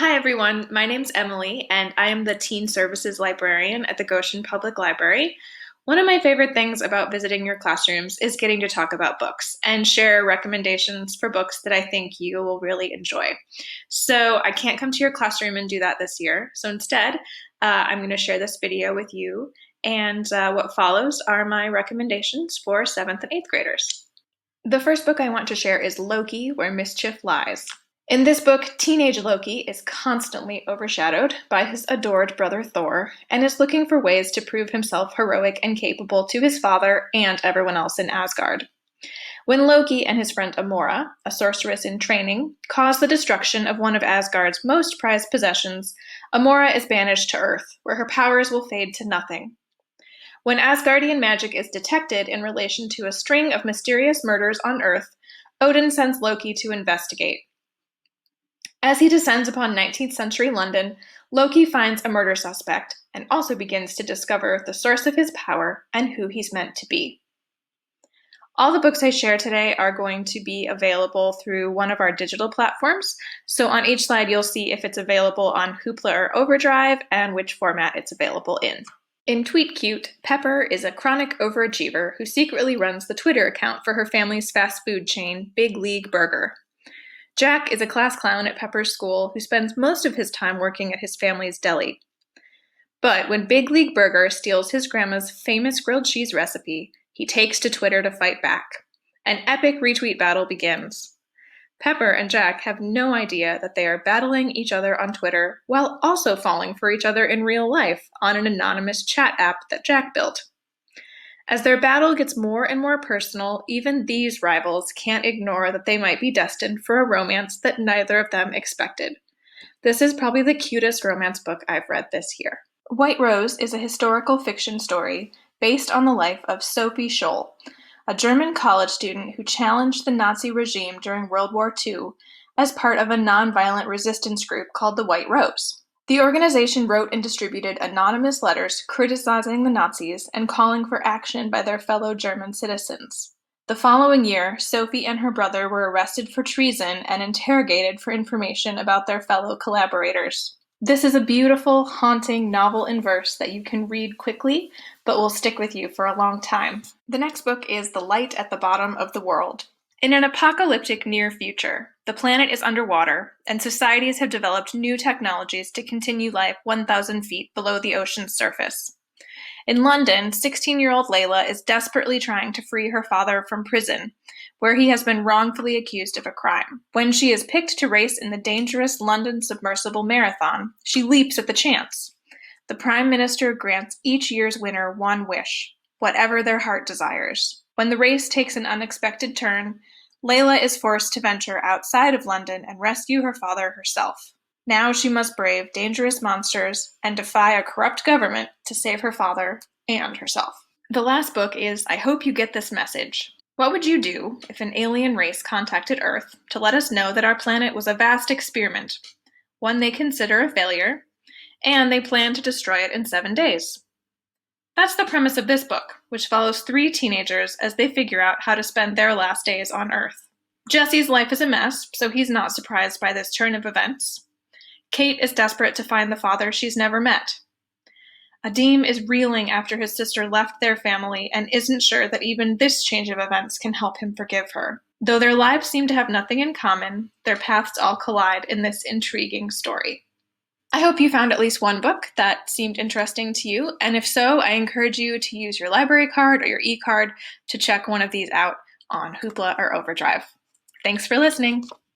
Hi everyone, my name's Emily and I am the Teen Services Librarian at the Goshen Public Library. One of my favorite things about visiting your classrooms is getting to talk about books and share recommendations for books that I think you will really enjoy. So I can't come to your classroom and do that this year. So instead, I'm going to share this video with you, and what follows are my recommendations for 7th and 8th graders. The first book I want to share is Loki, Where Mischief Lies. In this book, teenage Loki is constantly overshadowed by his adored brother Thor and is looking for ways to prove himself heroic and capable to his father and everyone else in Asgard. When Loki and his friend Amora, a sorceress in training, cause the destruction of one of Asgard's most prized possessions, Amora is banished to Earth, where her powers will fade to nothing. When Asgardian magic is detected in relation to a string of mysterious murders on Earth, Odin sends Loki to investigate. As he descends upon 19th century London, Loki finds a murder suspect and also begins to discover the source of his power and who he's meant to be. All the books I share today are going to be available through one of our digital platforms, so on each slide you'll see if it's available on Hoopla or Overdrive and which format it's available in. In Tweet Cute, Pepper is a chronic overachiever who secretly runs the Twitter account for her family's fast food chain, Big League Burger. Jack is a class clown at Pepper's school who spends most of his time working at his family's deli. But when Big League Burger steals his grandma's famous grilled cheese recipe, he takes to Twitter to fight back. An epic retweet battle begins. Pepper and Jack have no idea that they are battling each other on Twitter while also falling for each other in real life on an anonymous chat app that Jack built. As their battle gets more and more personal, even these rivals can't ignore that they might be destined for a romance that neither of them expected. This is probably the cutest romance book I've read this year. White Rose is a historical fiction story based on the life of Sophie Scholl, a German college student who challenged the Nazi regime during World War II as part of a nonviolent resistance group called the White Rose. The organization wrote and distributed anonymous letters criticizing the Nazis and calling for action by their fellow German citizens. The following year, Sophie and her brother were arrested for treason and interrogated for information about their fellow collaborators. This is a beautiful, haunting novel in verse that you can read quickly, but will stick with you for a long time. The next book is The Light at the Bottom of the World. In an apocalyptic near future, the planet is underwater, and societies have developed new technologies to continue life 1,000 feet below the ocean's surface. In London, 16-year-old Layla is desperately trying to free her father from prison, where he has been wrongfully accused of a crime. When she is picked to race in the dangerous London Submersible Marathon, she leaps at the chance. The Prime Minister grants each year's winner one wish, whatever their heart desires. When the race takes an unexpected turn, Layla is forced to venture outside of London and rescue her father herself. Now she must brave dangerous monsters and defy a corrupt government to save her father and herself. The last book is I Hope You Get This Message. What would you do if an alien race contacted Earth to let us know that our planet was a vast experiment, one they consider a failure, and they plan to destroy it in 7 days? That's the premise of this book, which follows 3 teenagers as they figure out how to spend their last days on Earth. Jesse's life is a mess, so he's not surprised by this turn of events. Kate is desperate to find the father she's never met. Adim is reeling after his sister left their family and isn't sure that even this change of events can help him forgive her. Though their lives seem to have nothing in common, their paths all collide in this intriguing story. I hope you found at least one book that seemed interesting to you, and if so, I encourage you to use your library card or your e-card to check one of these out on Hoopla or Overdrive. Thanks for listening.